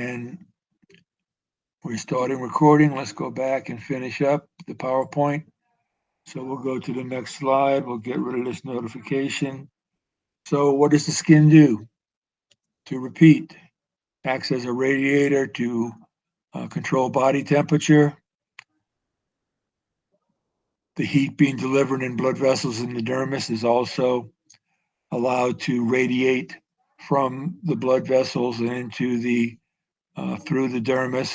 And we're starting recording. Let's go back and finish up the PowerPoint. So we'll go to the next slide. We'll get rid of this notification. So what does the skin do? To repeat, acts as a radiator to control body temperature. The heat being delivered in blood vessels in the dermis is also allowed to radiate from the blood vessels and into the through the dermis,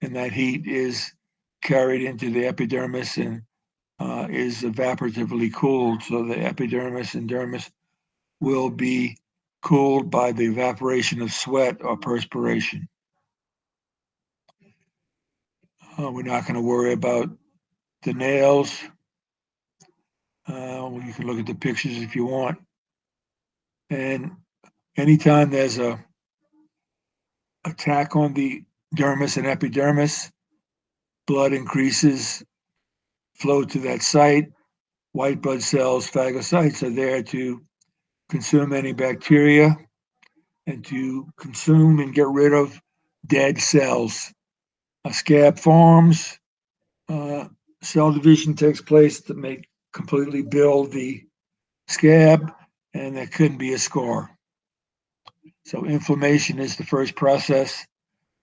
and that heat is carried into the epidermis and is evaporatively cooled. So the epidermis and dermis will be cooled by the evaporation of sweat or perspiration. We're not going to worry about the nails. You can look at the pictures if you want. And anytime there's a attack on the dermis and epidermis, blood increases, flow to that site. White blood cells, phagocytes, are there to consume any bacteria and to consume and get rid of dead cells. A scab forms, cell division takes place to make completely build the scab, and there couldn't be a scar. So inflammation is the first process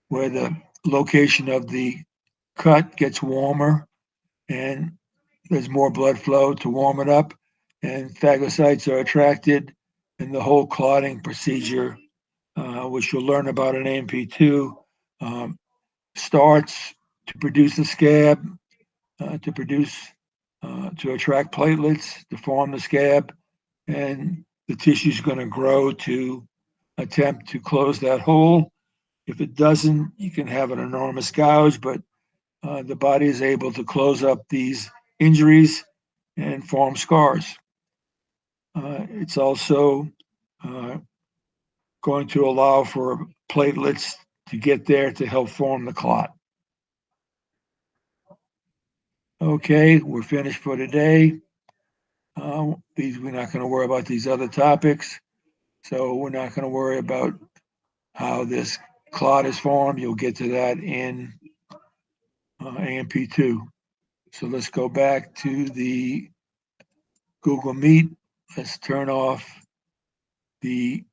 where the location of the cut gets warmer and there's more blood flow to warm it up, and phagocytes are attracted, and the whole clotting procedure, which you'll learn about in AMP2, um, starts to produce a scab, to attract platelets to form the scab, and the tissue is going to grow to attempt to close that hole. If it doesn't, you can have an enormous gouge, but the body is able to close up these injuries and form scars. It's also uh, going to allow for platelets to get there to help form the clot. Okay, we're finished for today. We're not going to worry about these other topics. So we're not going to worry about how this clot is formed. You'll get to that in AMP2. So let's go back to the Google Meet. Let's turn off the